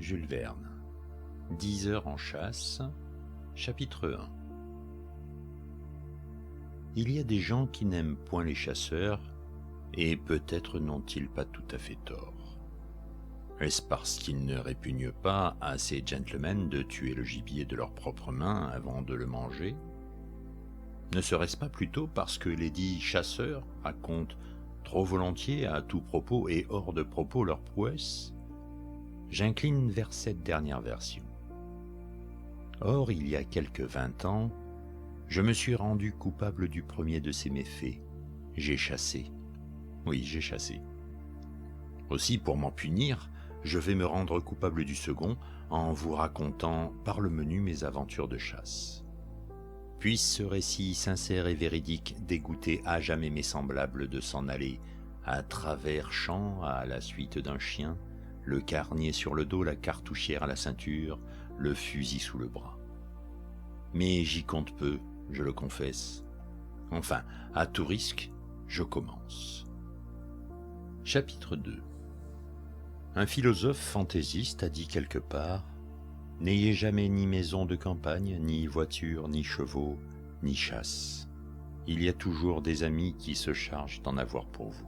Jules Verne. 10 heures en chasse, chapitre 1. Il y a des gens qui n'aiment point les chasseurs, et peut-être n'ont-ils pas tout à fait tort. Est-ce parce qu'ils ne répugnent pas à ces gentlemen de tuer le gibier de leurs propres mains avant de le manger? Ne serait-ce pas plutôt parce que les dits chasseurs racontent trop volontiers à tout propos et hors de propos leurs prouesses? J'incline vers cette dernière version. Or, il y a quelque 20 ans, je me suis rendu coupable du premier de ces méfaits. J'ai chassé. Oui, j'ai chassé. Aussi, pour m'en punir, je vais me rendre coupable du second en vous racontant par le menu mes aventures de chasse. Puisse ce récit sincère et véridique dégoûter à jamais mes semblables de s'en aller à travers champs à la suite d'un chien, le carnier sur le dos, la cartouchière à la ceinture, le fusil sous le bras. Mais j'y compte peu, je le confesse. Enfin, à tout risque, je commence. Chapitre 2. Un philosophe fantaisiste a dit quelque part « N'ayez jamais ni maison de campagne, ni voiture, ni chevaux, ni chasse. Il y a toujours des amis qui se chargent d'en avoir pour vous. »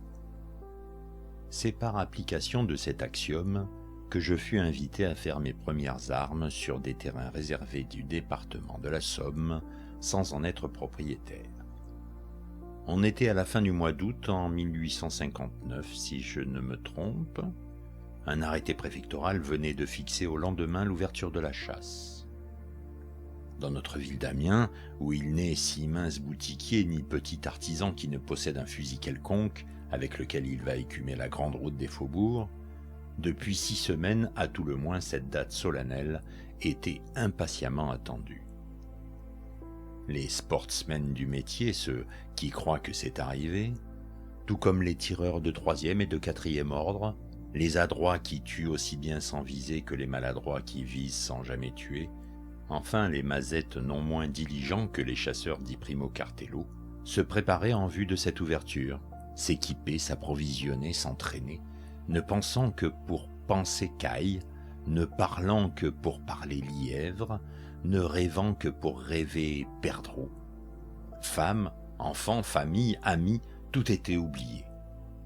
C'est par application de cet axiome que je fus invité à faire mes premières armes sur des terrains réservés du département de la Somme, sans en être propriétaire. On était à la fin du mois d'août en 1859, si je ne me trompe. Un arrêté préfectoral venait de fixer au lendemain l'ouverture de la chasse. Dans notre ville d'Amiens, où il n'est si mince boutiquier ni petit artisan qui ne possède un fusil quelconque, avec lequel il va écumer la grande route des faubourgs, depuis 6 semaines, à tout le moins, cette date solennelle était impatiemment attendue. Les sportsmen du métier, ceux qui croient que c'est arrivé, tout comme les tireurs de 3e et de 4e ordre, les adroits qui tuent aussi bien sans viser que les maladroits qui visent sans jamais tuer, enfin les mazettes non moins diligents que les chasseurs dits primo cartello, se préparaient en vue de cette ouverture, s'équiper, s'approvisionner, s'entraîner, ne pensant que pour penser caille, ne parlant que pour parler lièvre, ne rêvant que pour rêver perdreau. Femmes, enfants, famille, amis, tout était oublié.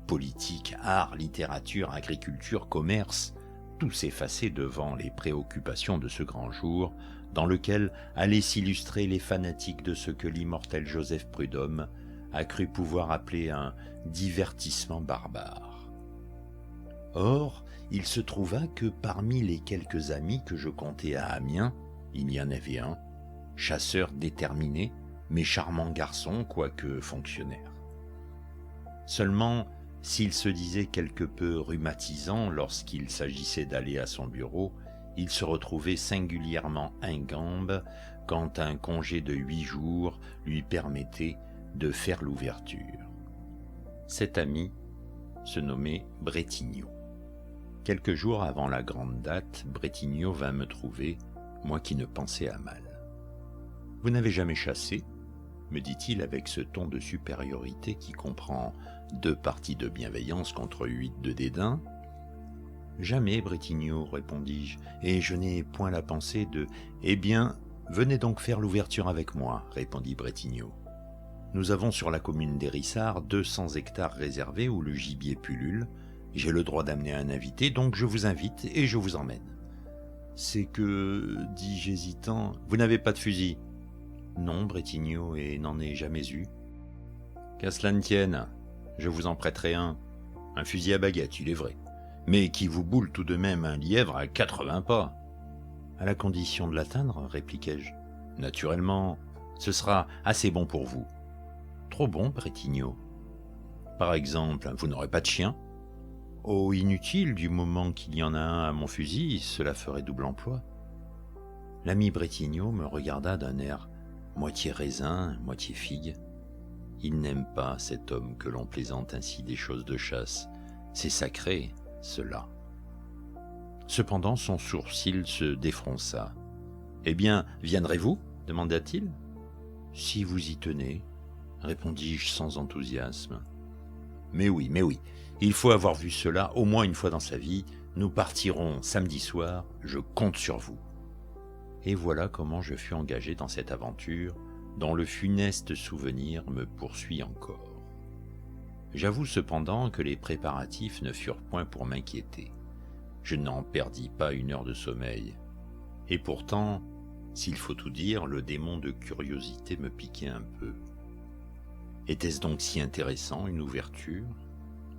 Politique, art, littérature, agriculture, commerce, tout s'effaçait devant les préoccupations de ce grand jour, dans lequel allaient s'illustrer les fanatiques de ce que l'immortel Joseph Prudhomme a cru pouvoir appeler un divertissement barbare. Or, il se trouva que parmi les quelques amis que je comptais à Amiens, il y en avait un, chasseur déterminé, mais charmant garçon, quoique fonctionnaire. Seulement, s'il se disait quelque peu rhumatisant lorsqu'il s'agissait d'aller à son bureau, il se retrouvait singulièrement ingambe quand un congé de 8 jours lui permettait de faire l'ouverture. Cet ami se nommait Bretigno. Quelques jours avant la grande date, Bretigno vint me trouver, moi qui ne pensais à mal. « Vous n'avez jamais chassé ?» me dit-il avec ce ton de supériorité qui comprend 2 parties de bienveillance contre 8 de dédain. « Jamais, Bretigno, répondis-je, et je n'ai point la pensée de... »« Eh bien, venez donc faire l'ouverture avec moi, répondit Bretigno. Nous avons sur la commune d'Hérissart 200 hectares réservés où le gibier pullule. J'ai le droit d'amener un invité, donc je vous invite et je vous emmène. »« C'est que, dis-je hésitant, vous n'avez pas de fusil ?»« Non, Bretigno, et n'en ai jamais eu. »« Qu'à cela ne tienne, je vous en prêterai un fusil à baguette, il est vrai, mais qui vous boule tout de même un lièvre à 80 pas. »« À la condition de l'atteindre, répliquai-je. »« Naturellement, ce sera assez bon pour vous. »« Trop bon, Bretigno. »« Par exemple, vous n'aurez pas de chien ?»« Oh, inutile, du moment qu'il y en a un à mon fusil, cela ferait double emploi. » L'ami Bretigno me regarda d'un air moitié raisin, moitié figue. Il n'aime pas cet homme que l'on plaisante ainsi des choses de chasse. C'est sacré, cela. Cependant, son sourcil se défronça. « Eh bien, viendrez-vous » demanda-t-il. « Si vous y tenez, » répondis-je sans enthousiasme. « Mais oui, il faut avoir vu cela au moins une fois dans sa vie, Nous partirons samedi soir, je compte sur vous. » Et voilà comment je fus engagé dans cette aventure dont le funeste souvenir me poursuit encore. J'avoue cependant que les préparatifs ne furent point pour m'inquiéter. Je n'en perdis pas une heure de sommeil. Et pourtant, s'il faut tout dire, le démon de curiosité me piquait un peu. Était-ce donc si intéressant, une ouverture ?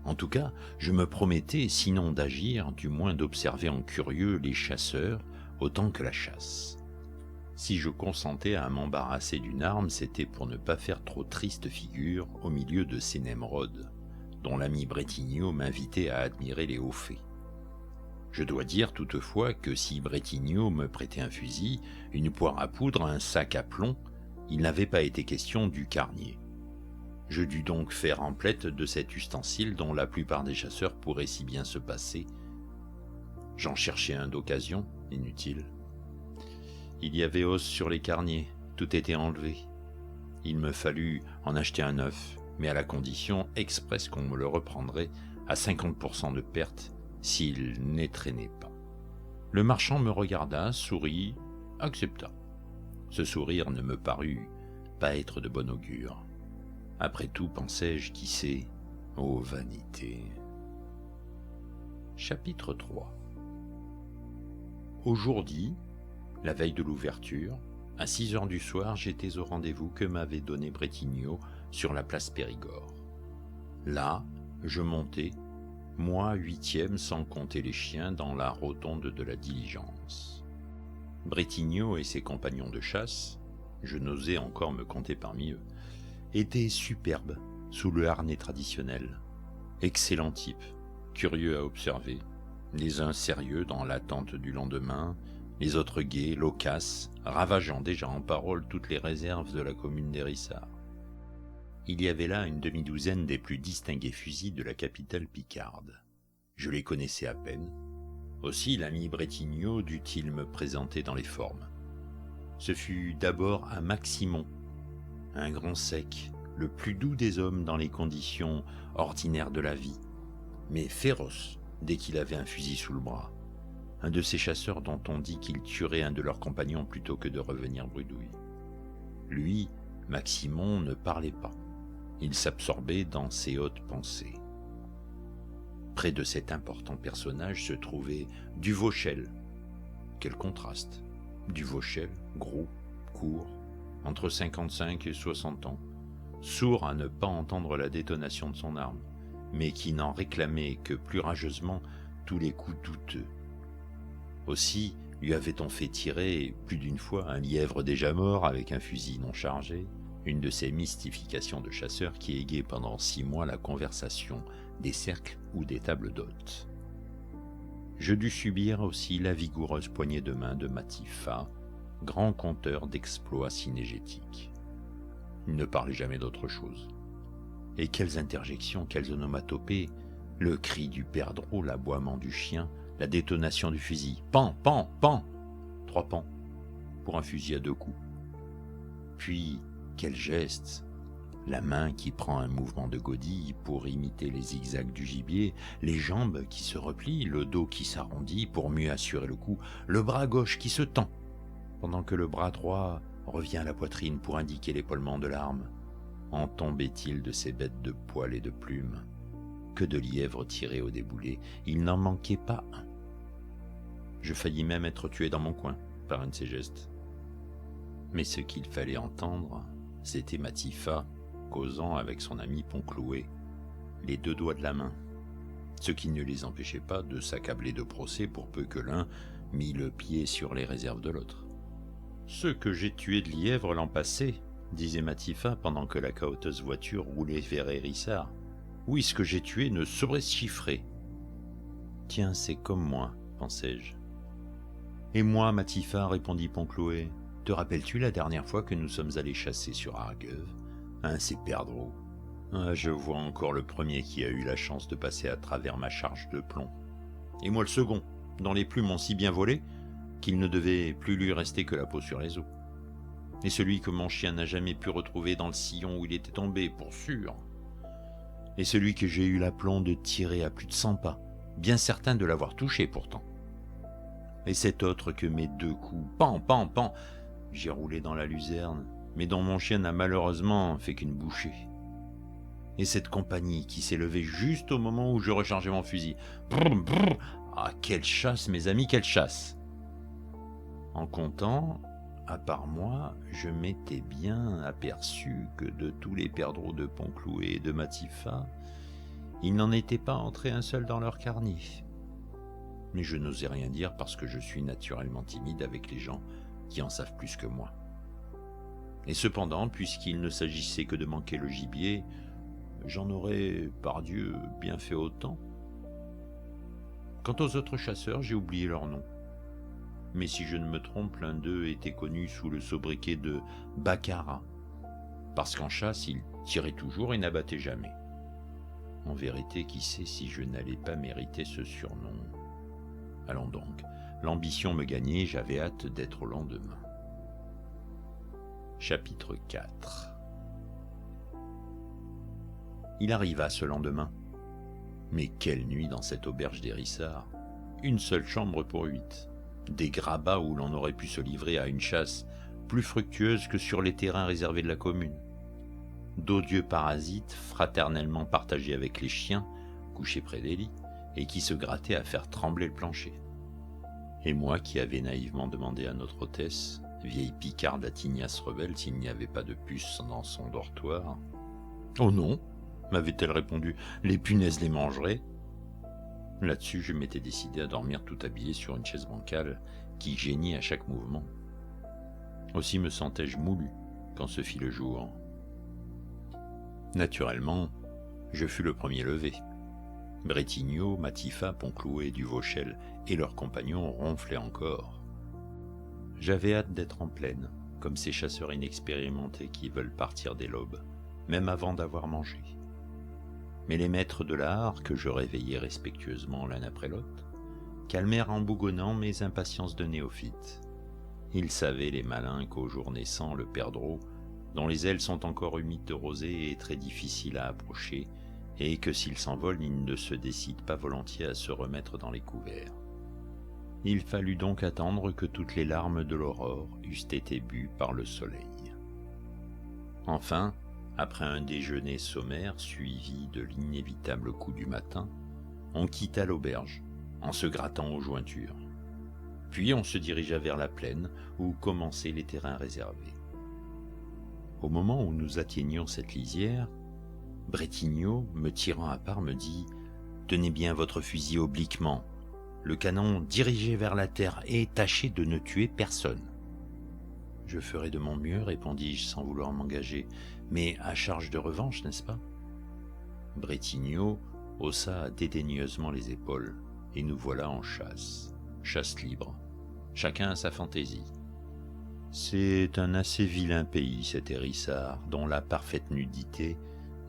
En tout cas, je me promettais, sinon d'agir, du moins d'observer en curieux les chasseurs autant que la chasse. Si je consentais à m'embarrasser d'une arme, c'était pour ne pas faire trop triste figure au milieu de ces Nemrod, dont l'ami Bretigno m'invitait à admirer les hauts faits. Je dois dire toutefois que si Bretigno me prêtait un fusil, une poire à poudre, un sac à plomb, il n'avait pas été question du carnier. Je dus donc faire emplette de cet ustensile dont la plupart des chasseurs pourraient si bien se passer. J'en cherchais un d'occasion, inutile. Il y avait os sur les carniers, tout était enlevé. Il me fallut en acheter un neuf, mais à la condition expresse qu'on me le reprendrait à 50% de perte s'il n'étraînait pas. Le marchand me regarda, sourit, accepta. Ce sourire ne me parut pas être de bon augure. Après tout, pensai-je, qui sait, ô vanité. Chapitre 3. Au jour dit, la veille de l'ouverture, à 6 heures du soir, j'étais au rendez-vous que m'avait donné Bretigno sur la place Périgord. Là, je montai, moi 8e sans compter les chiens, dans la rotonde de la diligence. Bretigno et ses compagnons de chasse, je n'osais encore me compter parmi eux, étaient superbes sous le harnais traditionnel. Excellents types, curieux à observer, les uns sérieux dans l'attente du lendemain, les autres gais, loquaces, ravageant déjà en parole toutes les réserves de la commune d'Hérissart. Il y avait là une demi-douzaine des plus distingués fusils de la capitale picarde. Je les connaissais à peine. Aussi l'ami Bretigno dut-il me présenter dans les formes. Ce fut d'abord un Maximon, un grand sec, le plus doux des hommes dans les conditions ordinaires de la vie, mais féroce dès qu'il avait un fusil sous le bras. Un de ces chasseurs dont on dit qu'il tuerait un de leurs compagnons plutôt que de revenir bredouille. Lui, Maximon, ne parlait pas. Il s'absorbait dans ses hautes pensées. Près de cet important personnage se trouvait Duvauchel. Quel contraste! Duvauchel, gros, court, entre 55 et 60 ans, sourd à ne pas entendre la détonation de son arme, mais qui n'en réclamait que plus rageusement tous les coups douteux. Aussi lui avait-on fait tirer plus d'une fois un lièvre déjà mort avec un fusil non chargé, une de ces mystifications de chasseurs qui égaient pendant 6 mois la conversation des cercles ou des tables d'hôtes. Je dus subir aussi la vigoureuse poignée de main de Matifat, grand conteur d'exploits synégétiques. Il ne parlait jamais d'autre chose. Et quelles interjections, quelles onomatopées, le cri du perdreau, l'aboiement du chien, la détonation du fusil. Pan, pan, pan 3 pans, pour un fusil à 2 coups. Puis, quel geste! La main qui prend un mouvement de godille pour imiter les zigzags du gibier, les jambes qui se replient, le dos qui s'arrondit pour mieux assurer le coup, le bras gauche qui se tend, pendant que le bras droit revient à la poitrine pour indiquer l'épaulement de l'arme. En tombait-il de ces bêtes de poils et de plumes? Que de lièvres tirés au déboulé, il n'en manquait pas un. Je faillis même être tué dans mon coin par un de ces gestes. Mais ce qu'il fallait entendre, c'était Matifat causant avec son ami Poncloué, les 2 doigts de la main, ce qui ne les empêchait pas de s'accabler de procès pour peu que l'un mit le pied sur les réserves de l'autre. « Ce que j'ai tué de lièvre l'an passé, disait Matifat pendant que la cahoteuse voiture roulait vers Hérissart. Oui, ce que j'ai tué ne saurait se chiffrer. Tiens, c'est comme moi, pensai-je. Et moi, Matifat, répondit Poncloué, te rappelles-tu la dernière fois que nous sommes allés chasser sur Argueuve? Hein, ces perdreaux. Ah, je vois encore le premier qui a eu la chance de passer à travers ma charge de plomb. Et moi le second, dont les plumes ont si bien volé qu'il ne devait plus lui rester que la peau sur les os. Et celui que mon chien n'a jamais pu retrouver dans le sillon où il était tombé, pour sûr. Et celui que j'ai eu l'aplomb de tirer à plus de 100 pas, bien certain de l'avoir touché pourtant. Et cet autre que mes 2 coups, pan, pan, pan, j'ai roulé dans la luzerne, mais dont mon chien n'a malheureusement fait qu'une bouchée. Et cette compagnie qui s'est levée juste au moment où je rechargeais mon fusil. Brrr, brrr. Ah, quelle chasse, mes amis, quelle chasse! En comptant, à part moi, je m'étais bien aperçu que de tous les perdreaux de Pont-Clouet et de Matifat, il n'en était pas entré un seul dans leur carnet. Mais je n'osais rien dire parce que je suis naturellement timide avec les gens qui en savent plus que moi. Et cependant, puisqu'il ne s'agissait que de manquer le gibier, j'en aurais, par Dieu, bien fait autant. Quant aux autres chasseurs, j'ai oublié leur nom. Mais si je ne me trompe, l'un d'eux était connu sous le sobriquet de Baccarat, parce qu'en chasse, il tirait toujours et n'abattait jamais. En vérité, qui sait si je n'allais pas mériter ce surnom. Allons donc, l'ambition me gagnait, j'avais hâte d'être au lendemain. Chapitre 4. Il arriva ce lendemain. Mais quelle nuit dans cette auberge des Rissards! Une seule chambre pour 8. Des grabats où l'on aurait pu se livrer à une chasse plus fructueuse que sur les terrains réservés de la commune. D'odieux parasites fraternellement partagés avec les chiens, couchés près des lits, et qui se grattaient à faire trembler le plancher. Et moi qui avais naïvement demandé à notre hôtesse, vieille picarde à Tignasse rebelle, s'il n'y avait pas de puce dans son dortoir. « Oh non !» m'avait-elle répondu, « les punaises les mangeraient !» Là-dessus, je m'étais décidé à dormir tout habillé sur une chaise bancale qui geignait à chaque mouvement. Aussi me sentais-je moulu quand se fit le jour. Naturellement, je fus le premier levé. Bretignot, Matifat, Pont-Clouet, Duvauchel et leurs compagnons ronflaient encore. J'avais hâte d'être en plaine, comme ces chasseurs inexpérimentés qui veulent partir dès l'aube, même avant d'avoir mangé. Mais les maîtres de l'art, que je réveillais respectueusement l'un après l'autre, calmèrent en bougonnant mes impatiences de néophyte. Ils savaient, les malins, qu'au jour naissant, le perdreau, dont les ailes sont encore humides de rosée, est très difficile à approcher, et que s'il s'envole, il ne se décide pas volontiers à se remettre dans les couverts. Il fallut donc attendre que toutes les larmes de l'aurore eussent été bues par le soleil. Enfin, après un déjeuner sommaire suivi de l'inévitable coup du matin, on quitta l'auberge, en se grattant aux jointures. Puis on se dirigea vers la plaine où commençaient les terrains réservés. Au moment où nous atteignions cette lisière, Bretignot, me tirant à part, me dit « Tenez bien votre fusil obliquement, le canon dirigé vers la terre et tâchez de ne tuer personne. » « Je ferai de mon mieux, répondis-je sans vouloir m'engager, mais à charge de revanche, n'est-ce pas ?» Bretignot haussa dédaigneusement les épaules, et nous voilà en chasse, chasse libre, chacun à sa fantaisie. C'est un assez vilain pays, cet Hérissard, dont la parfaite nudité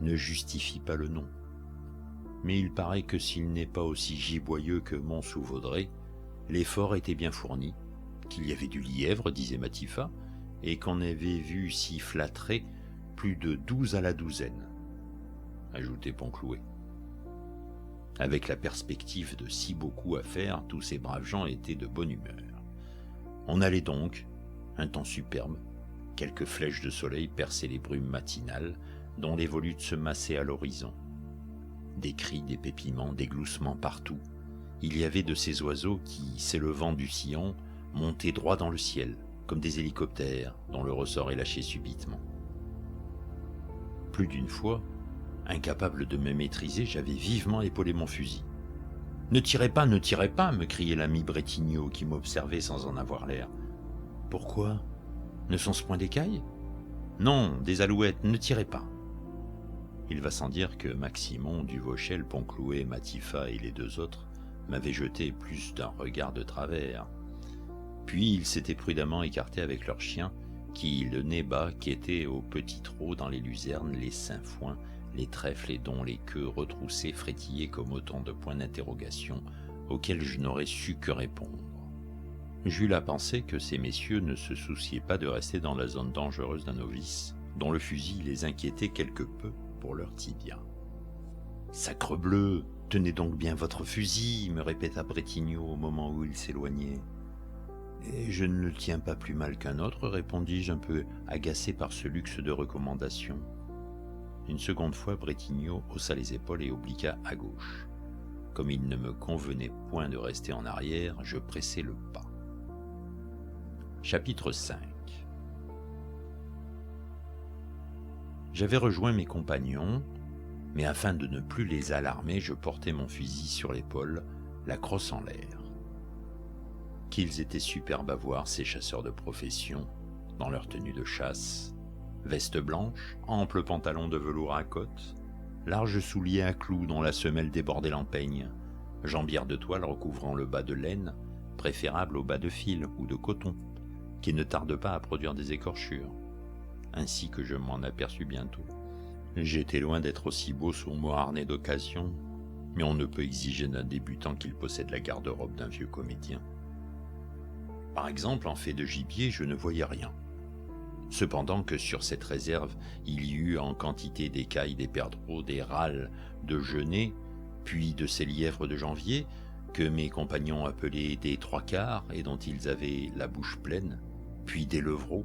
ne justifie pas le nom. Mais il paraît que s'il n'est pas aussi giboyeux que Mont-sous-Vaudrey, l'effort était bien fourni, qu'il y avait du lièvre, disait Matifat, et qu'on avait vu s'y flattrer plus de 12 à la douzaine, ajoutait Pont-Clouet. Avec la perspective de si beaucoup à faire, tous ces braves gens étaient de bonne humeur. On allait donc, un temps superbe, quelques flèches de soleil perçaient les brumes matinales, dont les volutes se massaient à l'horizon. Des cris, des pépiments, des gloussements partout. Il y avait de ces oiseaux qui, s'élevant du sillon, montaient droit dans le ciel, comme des hélicoptères dont le ressort est lâché subitement. Plus d'une fois, incapable de me maîtriser, j'avais vivement épaulé mon fusil. « Ne tirez pas, me criait l'ami Bretignot qui m'observait sans en avoir l'air. « Pourquoi? Ne sont-ce point des cailles? »« Non, des alouettes, ne tirez pas. » Il va sans dire que Maximon, Duvauchel, Pont-Clouet, Matifat et les 2 autres m'avaient jeté plus d'un regard de travers. Puis ils s'étaient prudemment écartés avec leurs chiens, qui, le nez bas, quêtaient au petit trot dans les luzernes, les sainfoins, les trèfles et dont les queues retroussées frétillaient comme autant de points d'interrogation auxquels je n'aurais su que répondre. J'eus la pensée que ces messieurs ne se souciaient pas de rester dans la zone dangereuse d'un novice, dont le fusil les inquiétait quelque peu pour leur tibia. « Sacrebleu !» Tenez donc bien votre fusil, me répéta Brétigno au moment où il s'éloignait. Et je ne le tiens pas plus mal qu'un autre, répondis-je, un peu agacé par ce luxe de recommandation. Une seconde fois, Brétigno haussa les épaules et obliqua à gauche. Comme il ne me convenait point de rester en arrière, je pressai le pas. Chapitre 5. J'avais rejoint mes compagnons, mais afin de ne plus les alarmer, je portais mon fusil sur l'épaule, la crosse en l'air. Qu'ils étaient superbes à voir, ces chasseurs de profession, dans leur tenue de chasse, veste blanche, ample pantalon de velours à côtes, larges souliers à clous dont la semelle débordait l'empeigne, jambières de toile recouvrant le bas de laine, préférable au bas de fil ou de coton, qui ne tarde pas à produire des écorchures, ainsi que je m'en aperçus bientôt. J'étais loin d'être aussi beau sous mon harnais d'occasion, mais on ne peut exiger d'un débutant qu'il possède la garde-robe d'un vieux comédien. Par exemple, en fait de gibier, je ne voyais rien. Cependant que sur cette réserve, il y eut en quantité d'écailles, des perdreaux, des râles, de genêts, puis de ces lièvres de janvier, que mes compagnons appelaient des trois quarts et dont ils avaient la bouche pleine, puis des levreaux,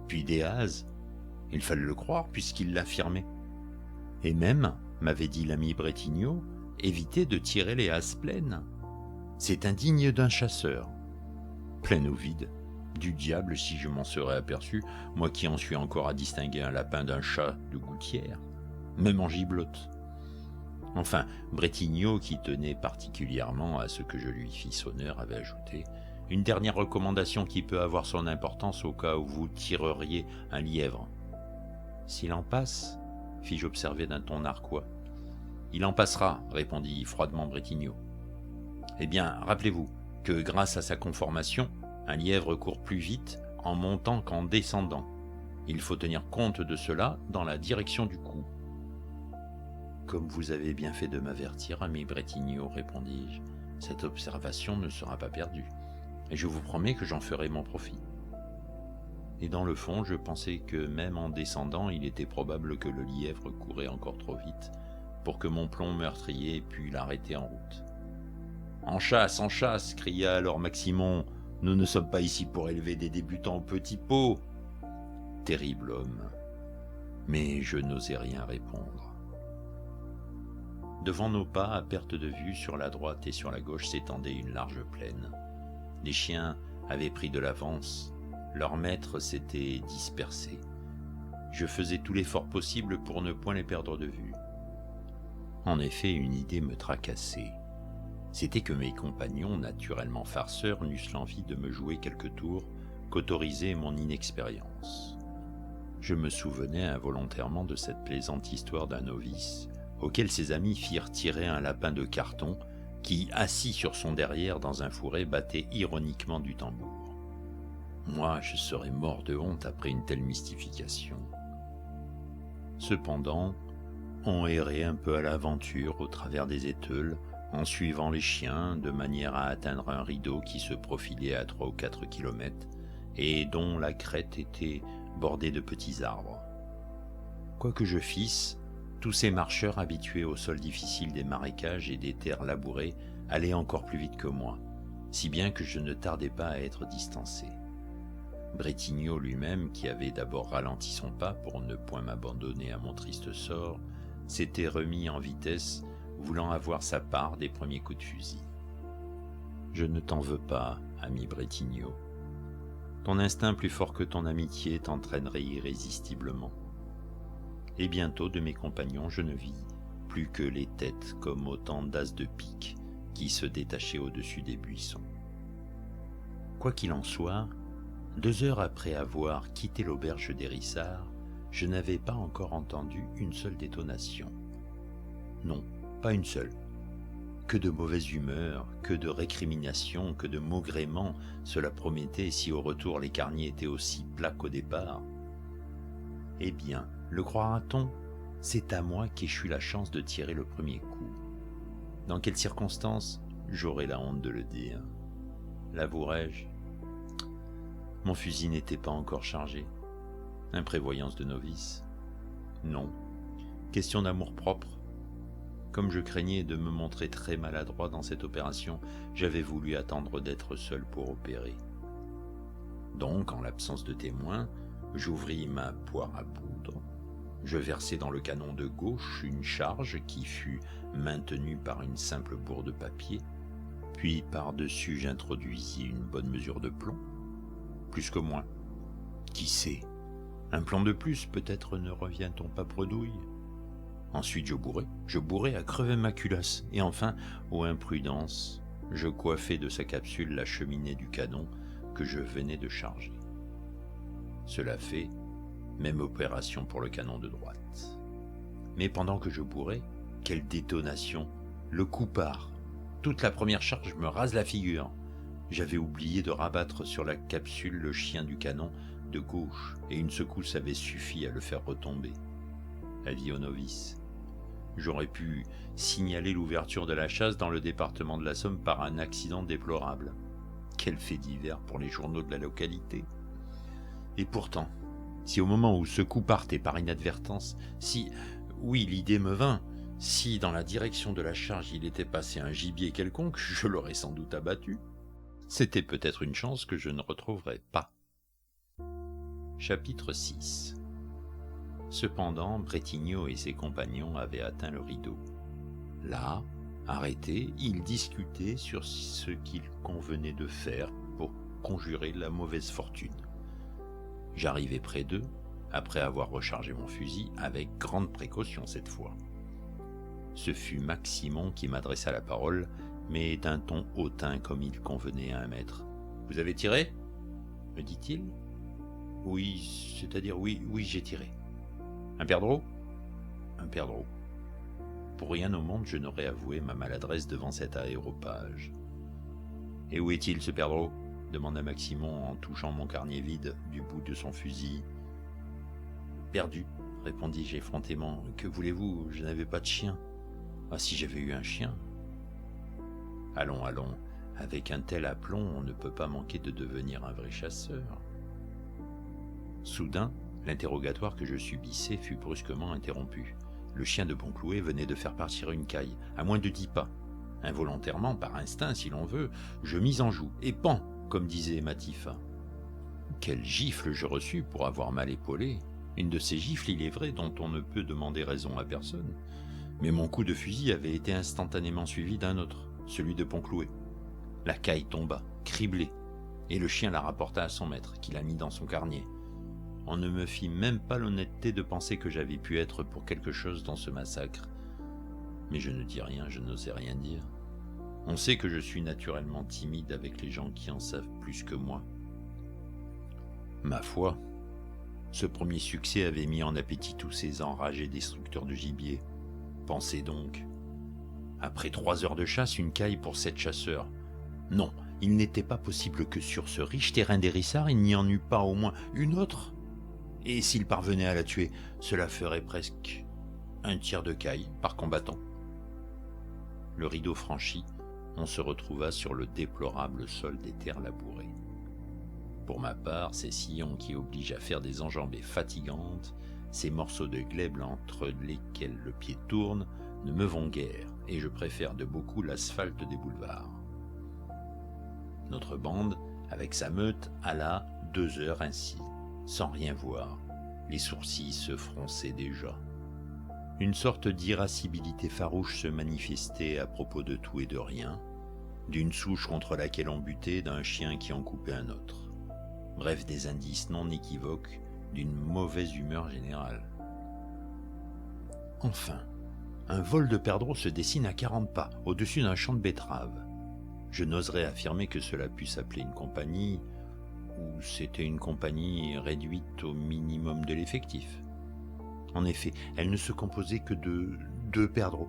puis des haases. Il fallait le croire puisqu'ils l'affirmaient. Et même, m'avait dit l'ami Brétigno, évitez de tirer les haases pleines. C'est indigne d'un chasseur. Pleine ou vide, du diable si je m'en serais aperçu, moi qui en suis encore à distinguer un lapin d'un chat de gouttière, même en giblotte. Enfin, Brétigno, qui tenait particulièrement à ce que je lui fisse honneur, avait ajouté « Une dernière recommandation qui peut avoir son importance au cas où vous tireriez un lièvre. »« S'il en passe ?» fis-je observer d'un ton narquois. « Il en passera, » répondit froidement Brétigno. « Eh bien, rappelez-vous que grâce à sa conformation, un lièvre court plus vite en montant qu'en descendant. Il faut tenir compte de cela dans la direction du coup. »« Comme vous avez bien fait de m'avertir, ami Brétigno, répondis-je, cette observation ne sera pas perdue, et je vous promets que j'en ferai mon profit. » Et dans le fond, je pensais que même en descendant, il était probable que le lièvre courait encore trop vite pour que mon plomb meurtrier pût l'arrêter en route. « En chasse !» cria alors Maximon. « Nous ne sommes pas ici pour élever des débutants au petit pot. » Terrible homme. Mais je n'osais rien répondre. Devant nos pas, à perte de vue, sur la droite et sur la gauche s'étendait une large plaine. Les chiens avaient pris de l'avance, leurs maîtres s'étaient dispersés. Je faisais tout l'effort possible pour ne point les perdre de vue. En effet, une idée me tracassait. C'était que mes compagnons, naturellement farceurs, n'eussent l'envie de me jouer quelques tours qu'autorisait mon inexpérience. Je me souvenais involontairement de cette plaisante histoire d'un novice auquel ses amis firent tirer un lapin de carton qui, assis sur son derrière dans un fourré, battait ironiquement du tambour. Moi, je serais mort de honte après une telle mystification. Cependant, on errait un peu à l'aventure au travers des éteules, en suivant les chiens, de manière à atteindre un rideau qui se profilait à 3 ou 4 kilomètres et dont la crête était bordée de petits arbres. Quoi que je fisse, tous ces marcheurs habitués au sol difficile des marécages et des terres labourées allaient encore plus vite que moi, si bien que je ne tardais pas à être distancé. Brétigno lui-même, qui avait d'abord ralenti son pas pour ne point m'abandonner à mon triste sort, s'était remis en vitesse, voulant avoir sa part des premiers coups de fusil. Je ne t'en veux pas, ami Brétigno. Ton instinct plus fort que ton amitié t'entraînerait irrésistiblement. Et bientôt de mes compagnons je ne vis plus que les têtes comme autant d'as de pique qui se détachaient au-dessus des buissons. Quoi qu'il en soit, 2 heures après avoir quitté l'auberge des Rissards, je n'avais pas encore entendu une seule détonation. Non, pas une seule. Que de mauvaise humeur, que de récriminations, que de maugréments, cela promettait si au retour les carniers étaient aussi plats qu'au départ. Eh bien, le croira-t-on, c'est à moi qu'échut la chance de tirer le premier coup. Dans quelles circonstances, j'aurais la honte de le dire. L'avouerai-je ? Mon fusil n'était pas encore chargé. Imprévoyance de novice ? Non. Question d'amour-propre ? Comme je craignais de me montrer très maladroit dans cette opération, j'avais voulu attendre d'être seul pour opérer. Donc, en l'absence de témoins, j'ouvris ma poire à poudre. Je versai dans le canon de gauche une charge qui fut maintenue par une simple bourre de papier. Puis par-dessus, j'introduisis une bonne mesure de plomb. Plus que moins. Qui sait? Un plomb de plus, peut-être ne revient-on pas bredouille? Ensuite, je bourrai à crever ma culasse. Et enfin, ô imprudence, je coiffai de sa capsule la cheminée du canon que je venais de charger. Cela fait, même opération pour le canon de droite. Mais pendant que je bourrais, quelle détonation! Le coup part. Toute la première charge me rase la figure. J'avais oublié de rabattre sur la capsule le chien du canon de gauche, et une secousse avait suffi à le faire retomber. Avis au novice. J'aurais pu signaler l'ouverture de la chasse dans le département de la Somme par un accident déplorable. Quel fait divers pour les journaux de la localité! Et pourtant, si au moment où ce coup partait par inadvertance, oui, l'idée me vint, si dans la direction de la charge il était passé un gibier quelconque, je l'aurais sans doute abattu. C'était peut-être une chance que je ne retrouverais pas. Chapitre 6. Cependant, Bretigno et ses compagnons avaient atteint le rideau. Là, arrêtés, ils discutaient sur ce qu'il convenait de faire pour conjurer la mauvaise fortune. J'arrivai près d'eux, après avoir rechargé mon fusil, avec grande précaution cette fois. Ce fut Maximon qui m'adressa la parole, mais d'un ton hautain comme il convenait à un maître. « Vous avez tiré ?» me dit-il. « Oui, c'est-à-dire oui, j'ai tiré. » « Un perdreau ?»« Un perdreau. » Pour rien au monde, je n'aurais avoué ma maladresse devant cet aéropage. « Et où est-il, ce perdreau ?» demanda Maximon en touchant mon carnier vide du bout de son fusil. « Perdu, » répondis-je effrontément. « Que voulez-vous, je n'avais pas de chien. Ah, si j'avais eu un chien !» « Allons, avec un tel aplomb, on ne peut pas manquer de devenir un vrai chasseur. » Soudain, l'interrogatoire que je subissais fut brusquement interrompu. Le chien de Ponclouet venait de faire partir une caille, à moins de 10 pas. Involontairement, par instinct si l'on veut, je mis en joue, et pan, comme disait Matifat. Quelle gifle je reçus pour avoir mal épaulé. Une de ces gifles, il est vrai, dont on ne peut demander raison à personne. Mais mon coup de fusil avait été instantanément suivi d'un autre, celui de Ponclouet. La caille tomba, criblée, et le chien la rapporta à son maître, qui la mit dans son carnier. On ne me fit même pas l'honnêteté de penser que j'avais pu être pour quelque chose dans ce massacre. Mais je ne dis rien, je n'osais rien dire. On sait que je suis naturellement timide avec les gens qui en savent plus que moi. Ma foi, ce premier succès avait mis en appétit tous ces enragés destructeurs de gibier. Pensez donc. Après 3 heures de chasse, une caille pour 7 chasseurs. Non, il n'était pas possible que sur ce riche terrain des Rissards, il n'y en eût pas au moins une autre. Et s'il parvenait à la tuer, cela ferait presque un tiers de caille par combattant. Le rideau franchi, on se retrouva sur le déplorable sol des terres labourées. Pour ma part, ces sillons qui obligent à faire des enjambées fatigantes, ces morceaux de glèbe entre lesquels le pied tourne, ne me vont guère, et je préfère de beaucoup l'asphalte des boulevards. Notre bande, avec sa meute, alla 2 heures ainsi, sans rien voir. Les sourcils se fronçaient déjà. Une sorte d'irascibilité farouche se manifestait à propos de tout et de rien, d'une souche contre laquelle on butait, d'un chien qui en coupait un autre. Bref, des indices non équivoques d'une mauvaise humeur générale. Enfin, un vol de perdreaux se dessine à 40 pas, au-dessus d'un champ de betteraves. Je n'oserais affirmer que cela pût s'appeler une compagnie, ou c'était une compagnie réduite au minimum de l'effectif. En effet, elle ne se composait que de 2 perdreaux.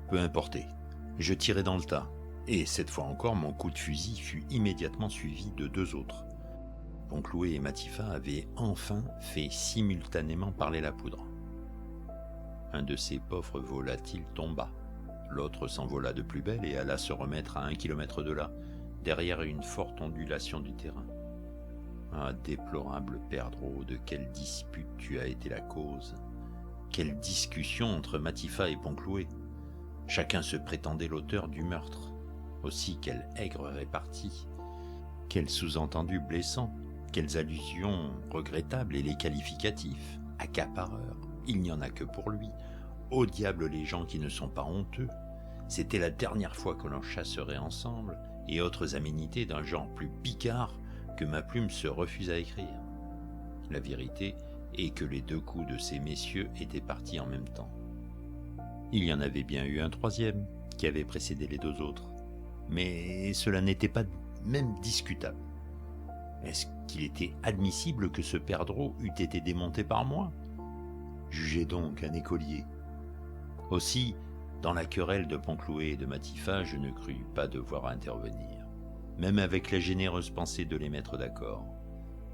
Peu importait, je tirai dans le tas, et cette fois encore mon coup de fusil fut immédiatement suivi de 2 autres. Ponclouet et Matifat avaient enfin fait simultanément parler la poudre. Un de ces pauvres volatiles tomba, l'autre s'envola de plus belle et alla se remettre à 1 kilomètre de là, derrière une forte ondulation du terrain. Ah, déplorable perdreau, de quelle dispute tu as été la cause! Quelle discussion entre Matifat et Ponclouet! Chacun se prétendait l'auteur du meurtre. Aussi, quelle aigre répartie, quels sous-entendus blessants, quelles allusions regrettables et les qualificatifs. Accapareur, il n'y en a que pour lui. Au diable les gens qui ne sont pas honteux. C'était la dernière fois que l'on chasserait ensemble, et autres aménités d'un genre plus picard que ma plume se refuse à écrire. La vérité est que les 2 coups de ces messieurs étaient partis en même temps. Il y en avait bien eu un troisième, qui avait précédé les 2 autres, mais cela n'était pas même discutable. Est-ce qu'il était admissible que ce perdreau eût été démonté par moi? Jugez donc un écolier. Aussi, dans la querelle de Poncloué et de Matifat, je ne crus pas devoir intervenir, même avec la généreuse pensée de les mettre d'accord.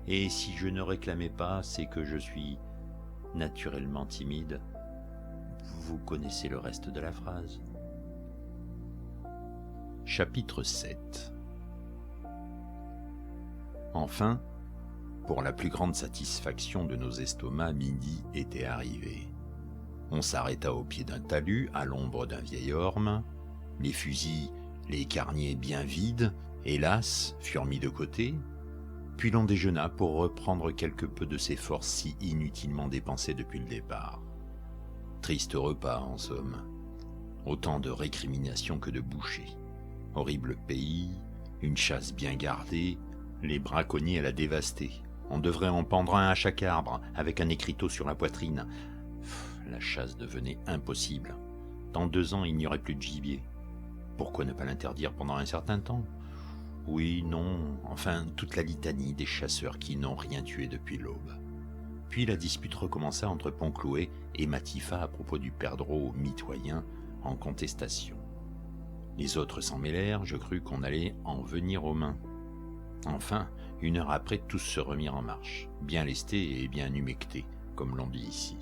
Et si je ne réclamais pas, c'est que je suis naturellement timide. Vous connaissez le reste de la phrase. Chapitre 7. Enfin, pour la plus grande satisfaction de nos estomacs, midi était arrivé. On s'arrêta au pied d'un talus, à l'ombre d'un vieil orme. Les fusils, les carniers bien vides, hélas, furent mis de côté. Puis l'on déjeuna pour reprendre quelque peu de ses forces si inutilement dépensées depuis le départ. Triste repas, en somme. Autant de récriminations que de bouchées. Horrible pays, une chasse bien gardée, les braconniers à la dévaster. On devrait en pendre un à chaque arbre, avec un écriteau sur la poitrine. La chasse devenait impossible. Dans 2 ans, il n'y aurait plus de gibier. Pourquoi ne pas l'interdire pendant un certain temps? Oui, non, enfin, toute la litanie des chasseurs qui n'ont rien tué depuis l'aube. Puis la dispute recommença entre Poncloué et Matifat à propos du perdreau mitoyen en contestation. Les autres s'en mêlèrent, je crus qu'on allait en venir aux mains. Enfin, 1 heure après, tous se remirent en marche, bien lestés et bien humectés, comme l'on dit ici.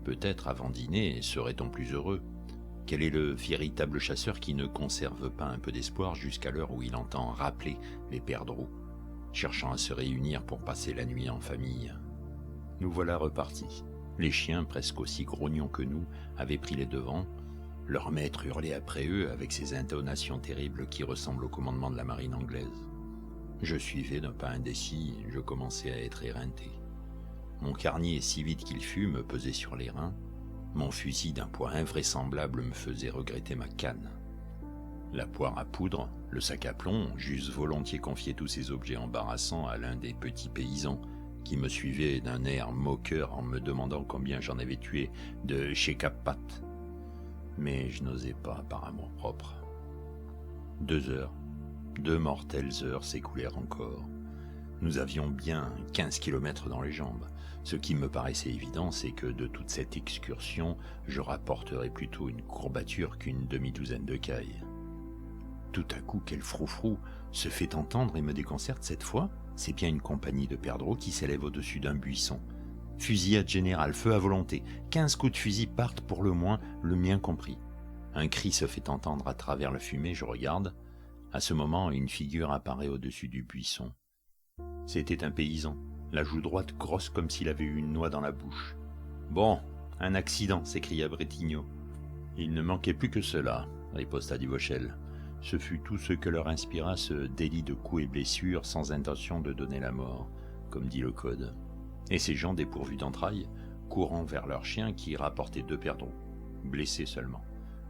Peut-être avant dîner serait-on plus heureux. Quel est le véritable chasseur qui ne conserve pas un peu d'espoir jusqu'à l'heure où il entend rappeler les perdreaux, cherchant à se réunir pour passer la nuit en famille? Nous voilà repartis. Les chiens, presque aussi grognons que nous, avaient pris les devants. Leur maître hurlait après eux avec ces intonations terribles qui ressemblent au commandement de la marine anglaise. Je suivais d'un pas indécis, je commençais à être éreinté. Mon carnier, si vite qu'il fût, me pesait sur les reins. Mon fusil d'un poids invraisemblable me faisait regretter ma canne. La poire à poudre, le sac à plomb, j'eusse volontiers confié tous ces objets embarrassants à l'un des petits paysans qui me suivait d'un air moqueur en me demandant combien j'en avais tué de chécapat. Mais je n'osais pas par amour propre. 2 heures, 2 mortelles heures s'écoulèrent encore. Nous avions bien 15 kilomètres dans les jambes. Ce qui me paraissait évident, c'est que de toute cette excursion, je rapporterais plutôt une courbature qu'une demi-douzaine de cailles. Tout à coup, quel froufrou se fait entendre et me déconcerte cette fois. C'est bien une compagnie de perdreaux qui s'élève au-dessus d'un buisson. Fusillade générale, feu à volonté. 15 coups de fusil partent pour le moins, le mien compris. Un cri se fait entendre à travers la fumée, je regarde. À ce moment, une figure apparaît au-dessus du buisson. C'était un paysan, la joue droite grosse comme s'il avait eu une noix dans la bouche. « Bon, un accident !» s'écria Bretigno. « Il ne manquait plus que cela !» riposta Duvauchel. Ce fut tout ce que leur inspira ce délit de coups et blessures sans intention de donner la mort, comme dit le code. Et ces gens dépourvus d'entrailles, courant vers leurs chiens qui rapportaient 2 perdreaux, blessés seulement,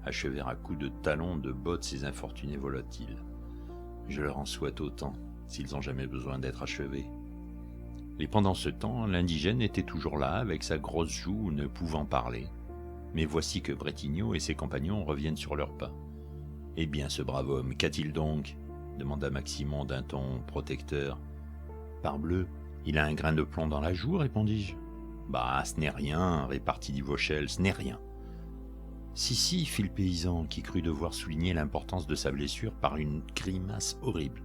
achevèrent à coups de talons de bottes ces infortunés volatiles. Je leur en souhaite autant, s'ils ont jamais besoin d'être achevés. Et pendant ce temps, l'indigène était toujours là, avec sa grosse joue, ne pouvant parler. Mais voici que Bretigno et ses compagnons reviennent sur leurs pas. « Eh bien, ce brave homme, qu'a-t-il donc ?» demanda Maximon d'un ton protecteur. « Parbleu, il a un grain de plomb dans la joue, répondis-je. « Bah, ce n'est rien, répartit Duvauchel, ce n'est rien. » Si, fit le paysan, qui crut devoir souligner l'importance de sa blessure par une grimace horrible.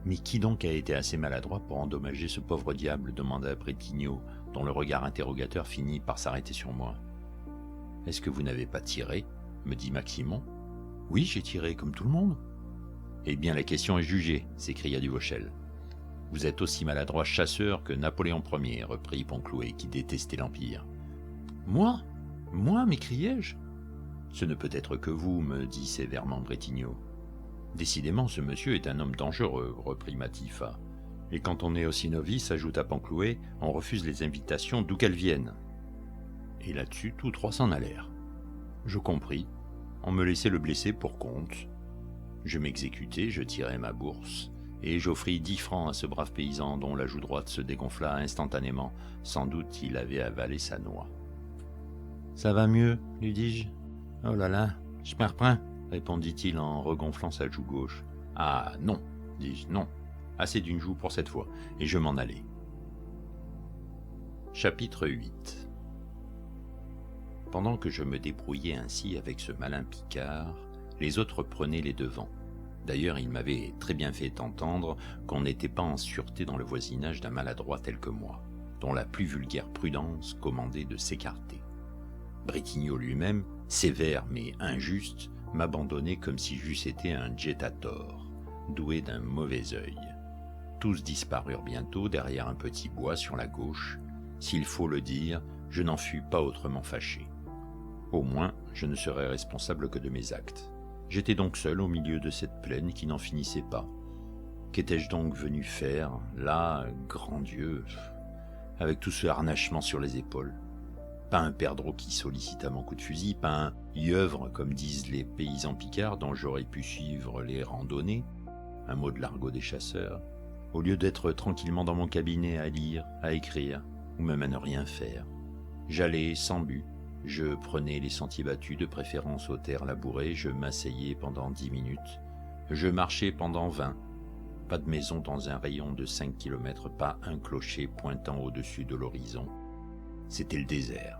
Mais qui donc a été assez maladroit pour endommager ce pauvre diable demanda Bretigno, dont le regard interrogateur finit par s'arrêter sur moi. « Est-ce que vous n'avez pas tiré ?» me dit Maximon. « Oui, j'ai tiré, comme tout le monde. »« Eh bien, la question est jugée, s'écria Duvauchel. « Vous êtes aussi maladroit chasseur que Napoléon Ier, reprit Poncloué, qui détestait l'Empire. »« Moi ? Moi » m'écriai-je. « Ce ne peut être que vous, me dit sévèrement Bretigno. Décidément, ce monsieur est un homme dangereux, reprit Matifat. Et quand on est aussi novice, ajouta Panclouet, on refuse les invitations d'où qu'elles viennent. Et là-dessus, tous trois s'en allèrent. Je compris. On me laissait le blessé pour compte. Je m'exécutai, je tirai ma bourse, et j'offris 10 francs à ce brave paysan dont la joue droite se dégonfla instantanément. Sans doute il avait avalé sa noix. « Ça va mieux ?» lui dis-je. « Oh là là, je me reprends » répondit-il en regonflant sa joue gauche. « Ah non !» dis-je, « non. Assez d'une joue pour cette fois. » Et je m'en allai. Chapitre 8. Pendant que je me débrouillais ainsi avec ce malin Picard, les autres prenaient les devants. D'ailleurs, il m'avait très bien fait entendre qu'on n'était pas en sûreté dans le voisinage d'un maladroit tel que moi, dont la plus vulgaire prudence commandait de s'écarter. Bretigno lui-même, sévère mais injuste, m'abandonnait comme si j'eusse été un jettator, doué d'un mauvais œil. Tous disparurent bientôt derrière un petit bois sur la gauche. S'il faut le dire, je n'en fus pas autrement fâché. Au moins, je ne serais responsable que de mes actes. J'étais donc seul au milieu de cette plaine qui n'en finissait pas. Qu'étais-je donc venu faire, là, grand Dieu, avec tout ce harnachement sur les épaules? Pas un perdreau qui sollicite à mon coup de fusil, pas un yeuvre, comme disent les paysans picards, dont j'aurais pu suivre les randonnées, un mot de l'argot des chasseurs, au lieu d'être tranquillement dans mon cabinet à lire, à écrire, ou même à ne rien faire. J'allais sans but. Je prenais les sentiers battus, de préférence aux terres labourées, je m'asseyais pendant 10 minutes, je marchais pendant 20. Pas de maison dans un rayon de 5 kilomètres, pas un clocher pointant au-dessus de l'horizon. C'était le désert.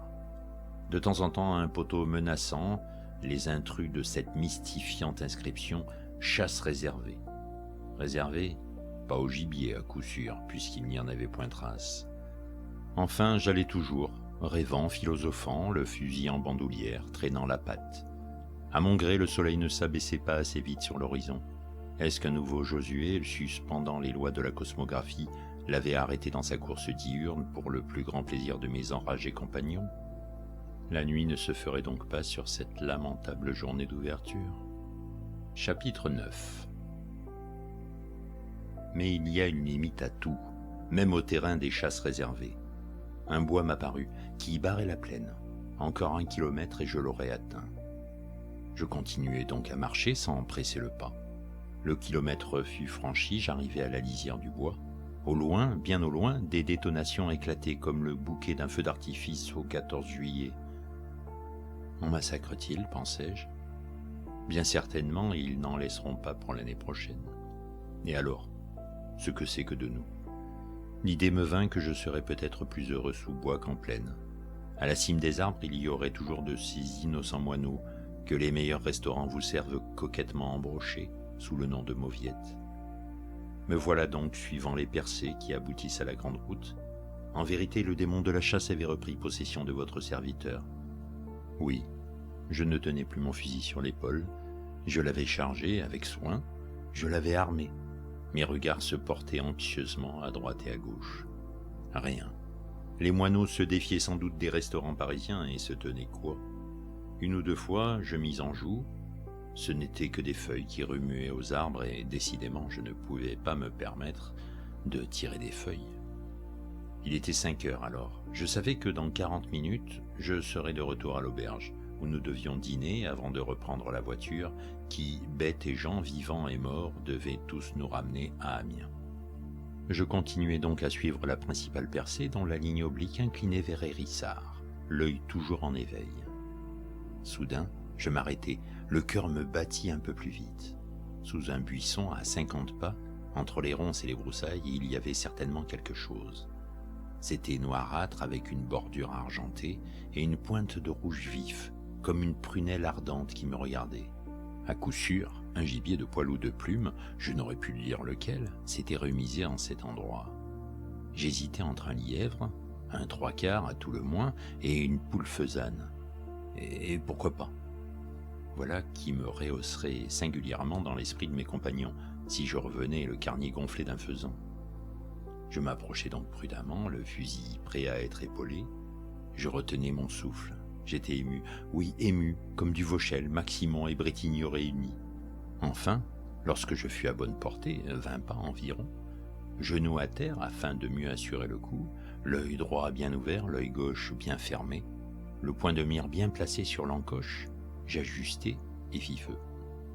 De temps en temps, un poteau menaçant, les intrus de cette mystifiante inscription « chasse réservée ». Réservée, pas au gibier à coup sûr, puisqu'il n'y en avait point trace. Enfin, j'allais toujours, rêvant, philosophant, le fusil en bandoulière, traînant la patte. À mon gré, le soleil ne s'abaissait pas assez vite sur l'horizon. Est-ce qu'un nouveau Josué, suspendant les lois de la cosmographie, l'avait arrêté dans sa course diurne pour le plus grand plaisir de mes enragés compagnons? La nuit ne se ferait donc pas sur cette lamentable journée d'ouverture. Chapitre 9. Mais il y a une limite à tout, même au terrain des chasses réservées. Un bois m'apparut, qui barrait la plaine. Encore 1 kilomètre et je l'aurais atteint. Je continuai donc à marcher sans presser le pas. Le kilomètre fut franchi, j'arrivai à la lisière du bois. Au loin, bien au loin, des détonations éclataient comme le bouquet d'un feu d'artifice au 14 juillet. On massacre-t-il, pensais-je? Bien certainement, ils n'en laisseront pas pour l'année prochaine. Et alors, ce que c'est que de nous? L'idée me vint que je serais peut-être plus heureux sous bois qu'en plaine. À la cime des arbres, il y aurait toujours de ces innocents moineaux que les meilleurs restaurants vous servent coquettement embrochés sous le nom de mauviettes. Me voilà donc suivant les percées qui aboutissent à la grande route. En vérité, le démon de la chasse avait repris possession de votre serviteur. Oui, je ne tenais plus mon fusil sur l'épaule, je l'avais chargé avec soin, je l'avais armé. Mes regards se portaient anxieusement à droite et à gauche. Rien. Les moineaux se défiaient sans doute des restaurants parisiens et se tenaient quoi? 1 ou 2 fois, je mis en joue. Ce n'étaient que des feuilles qui remuaient aux arbres et décidément je ne pouvais pas me permettre de tirer des feuilles. Il était 5 heures alors. Je savais que dans 40 minutes, je serais de retour à l'auberge, où nous devions dîner avant de reprendre la voiture, qui, bêtes et gens, vivants et morts, devaient tous nous ramener à Amiens. Je continuai donc à suivre la principale percée dont la ligne oblique inclinait vers Hérissart, l'œil toujours en éveil. Soudain, je m'arrêtai, le cœur me battit un peu plus vite. Sous un buisson à 50 pas, entre les ronces et les broussailles, il y avait certainement quelque chose. C'était noirâtre avec une bordure argentée et une pointe de rouge vif, comme une prunelle ardente qui me regardait. À coup sûr, un gibier de poil ou de plume, je n'aurais pu lire lequel, s'était remisé en cet endroit. J'hésitais entre un lièvre, un 3/4 à tout le moins, et une poule faisane. Et pourquoi pas? Voilà qui me rehausserait singulièrement dans l'esprit de mes compagnons, si je revenais le carnier gonflé d'un faisan. Je m'approchai donc prudemment, le fusil prêt à être épaulé. Je retenais mon souffle. J'étais ému, oui, ému, comme Duvauchel, Maximon et Brétignon réunis. Enfin, lorsque je fus à bonne portée, 20 pas environ, genoux à terre afin de mieux assurer le coup, l'œil droit bien ouvert, l'œil gauche bien fermé, le point de mire bien placé sur l'encoche, j'ajustai et fis feu.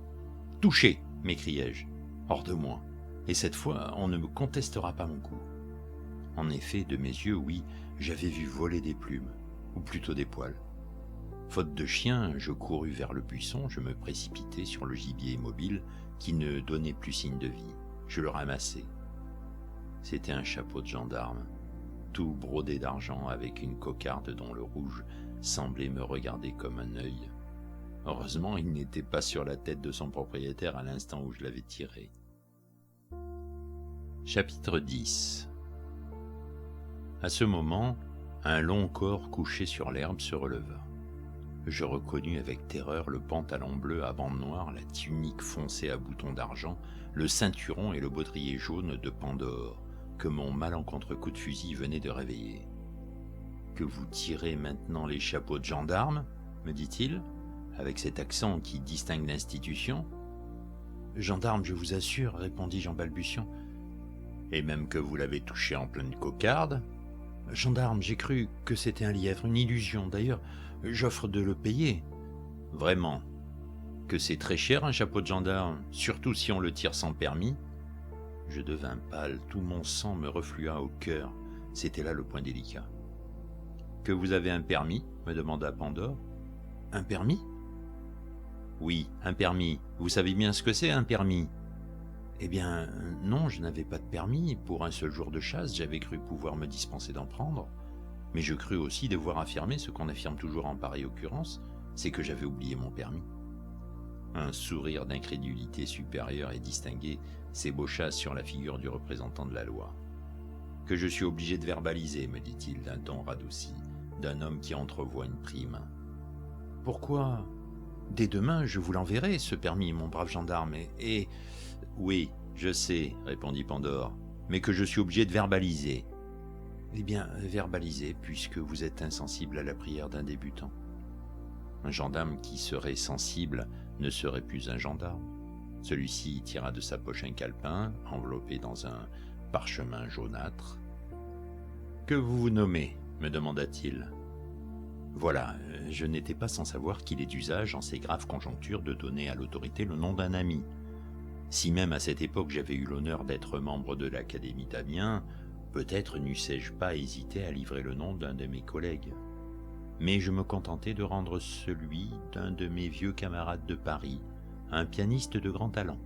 « Touché !» m'écriai-je. « Hors de moi. Et cette fois, on ne me contestera pas mon coup. » En effet, de mes yeux, oui, j'avais vu voler des plumes, ou plutôt des poils. Faute de chien, je courus vers le buisson, je me précipitai sur le gibier immobile qui ne donnait plus signe de vie. Je le ramassai. C'était un chapeau de gendarme, tout brodé d'argent avec une cocarde dont le rouge semblait me regarder comme un œil. Heureusement, il n'était pas sur la tête de son propriétaire à l'instant où je l'avais tiré. Chapitre 10. À ce moment, un long corps couché sur l'herbe se releva. Je reconnus avec terreur le pantalon bleu à bandes noires, la tunique foncée à boutons d'argent, le ceinturon et le baudrier jaune de Pandore que mon malencontreux coup de fusil venait de réveiller. « Que vous tirez maintenant les chapeaux de gendarme ?» me dit-il, avec cet accent qui distingue l'institution. « Gendarme, je vous assure, répondis-je en balbutiant. »« Et même que vous l'avez touché en pleine cocarde ?»« Gendarme, j'ai cru que c'était un lièvre, une illusion. D'ailleurs, j'offre de le payer. »« Vraiment ? Que c'est très cher un chapeau de gendarme, surtout si on le tire sans permis ?» Je devins pâle, tout mon sang me reflua au cœur. C'était là le point délicat. « Que vous avez un permis ?» me demanda Pandore. « Un permis ?»« Oui, un permis. Vous savez bien ce que c'est, un permis ?»« Eh bien, non, je n'avais pas de permis. Pour un seul jour de chasse, j'avais cru pouvoir me dispenser d'en prendre. Mais je crus aussi devoir affirmer ce qu'on affirme toujours en pareille occurrence, c'est que j'avais oublié mon permis. » Un sourire d'incrédulité supérieure et distingué s'ébaucha sur la figure du représentant de la loi. « Que je suis obligé de verbaliser, me dit-il d'un ton radouci, d'un homme qui entrevoit une prime. « Pourquoi ? Dès demain, je vous l'enverrai, ce permis, mon brave gendarme, et... »« Oui, je sais, répondit Pandore, mais que je suis obligé de verbaliser. »« Eh bien, verbalisez, puisque vous êtes insensible à la prière d'un débutant. » Un gendarme qui serait sensible ne serait plus un gendarme. Celui-ci tira de sa poche un calepin, enveloppé dans un parchemin jaunâtre. « Que vous vous nommez ?» me demanda-t-il. Voilà, je n'étais pas sans savoir qu'il est d'usage en ces graves conjonctures de donner à l'autorité le nom d'un ami. Si même à cette époque j'avais eu l'honneur d'être membre de l'Académie d'Amiens, peut-être n'eussé-je pas hésité à livrer le nom d'un de mes collègues. Mais je me contentai de rendre celui d'un de mes vieux camarades de Paris, un pianiste de grand talent.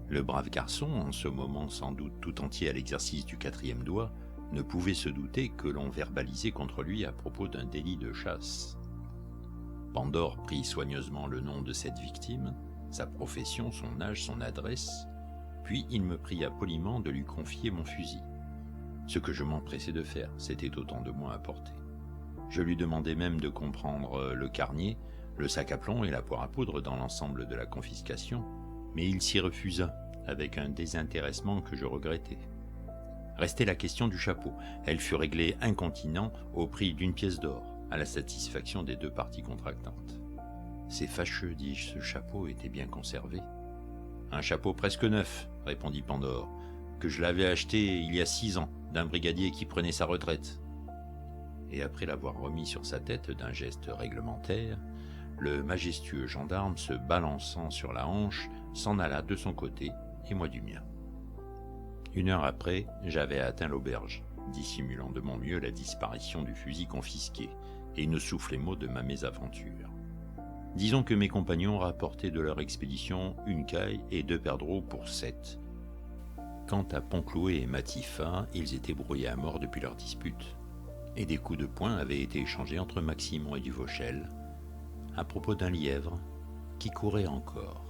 Le brave garçon, en ce moment sans doute tout entier à l'exercice du 4e doigt, ne pouvait se douter que l'on verbalisait contre lui à propos d'un délit de chasse. Pandore prit soigneusement le nom de cette victime, sa profession, son âge, son adresse, puis il me pria poliment de lui confier mon fusil. Ce que je m'empressai de faire, c'était autant de moins à porter. Je lui demandai même de comprendre le carnier, le sac à plomb et la poire à poudre dans l'ensemble de la confiscation, mais il s'y refusa, avec un désintéressement que je regrettais. Restait la question du chapeau. Elle fut réglée incontinent au prix d'1 pièce d'or, à la satisfaction des deux parties contractantes. « C'est fâcheux, dis-je, ce chapeau était bien conservé. »« Un chapeau presque neuf, répondit Pandore, que je l'avais acheté il y a 6 ans, d'un brigadier qui prenait sa retraite. » Et après l'avoir remis sur sa tête d'un geste réglementaire, le majestueux gendarme, se balançant sur la hanche, s'en alla de son côté et moi du mien. 1 heure après, j'avais atteint l'auberge, dissimulant de mon mieux la disparition du fusil confisqué, et ne soufflai mot de ma mésaventure. Disons que mes compagnons rapportaient de leur expédition 1 caille et 2 perdreaux pour 7. Quant à Poncloué et Matifat, ils étaient brouillés à mort depuis leur dispute, et des coups de poing avaient été échangés entre Maximon et Duvauchel, à propos d'un lièvre qui courait encore.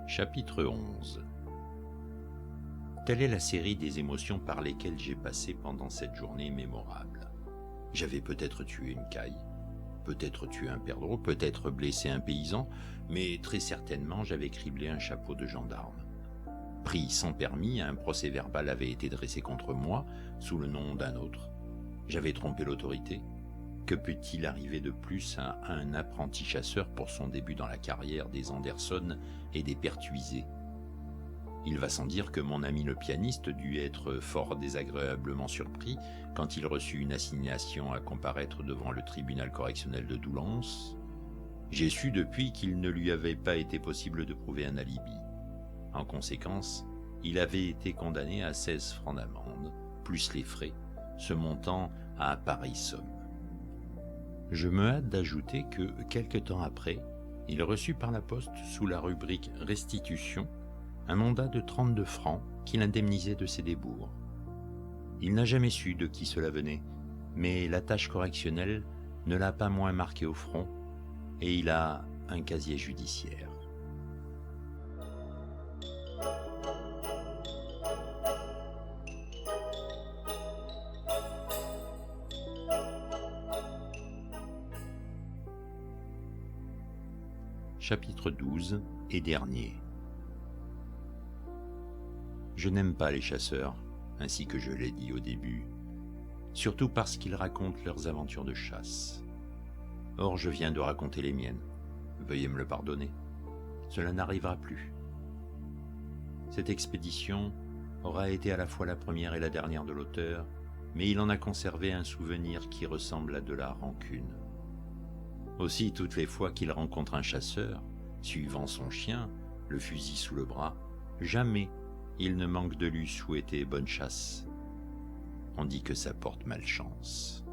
Chapitre 11. Telle est la série des émotions par lesquelles j'ai passé pendant cette journée mémorable. J'avais peut-être tué 1 caille, peut-être tué un perdreau, peut-être blessé un paysan, mais très certainement j'avais criblé un chapeau de gendarme. Pris sans permis, un procès-verbal avait été dressé contre moi, sous le nom d'un autre. J'avais trompé l'autorité. Que peut-il arriver de plus à un apprenti chasseur pour son début dans la carrière des Anderson et des Pertuisé? Il va sans dire que mon ami le pianiste dut être fort désagréablement surpris quand il reçut une assignation à comparaître devant le tribunal correctionnel de Doullens. J'ai su depuis qu'il ne lui avait pas été possible de prouver un alibi. En conséquence, il avait été condamné à 16 francs d'amende, plus les frais, se montant à pareille somme. Je me hâte d'ajouter que, quelque temps après, il reçut par la poste, sous la rubrique « Restitution », un mandat de 32 francs qui l'indemnisait de ses débours. Il n'a jamais su de qui cela venait, mais la tâche correctionnelle ne l'a pas moins marqué au front, et il a un casier judiciaire. Chapitre 12 et dernier. Je n'aime pas les chasseurs, ainsi que je l'ai dit au début, surtout parce qu'ils racontent leurs aventures de chasse. Or, je viens de raconter les miennes. Veuillez me le pardonner. Cela n'arrivera plus. Cette expédition aura été à la fois la première et la dernière de l'auteur, mais il en a conservé un souvenir qui ressemble à de la rancune. Aussi, toutes les fois qu'il rencontre un chasseur, suivant son chien, le fusil sous le bras, jamais il ne manque de lui souhaiter bonne chasse. On dit que ça porte malchance.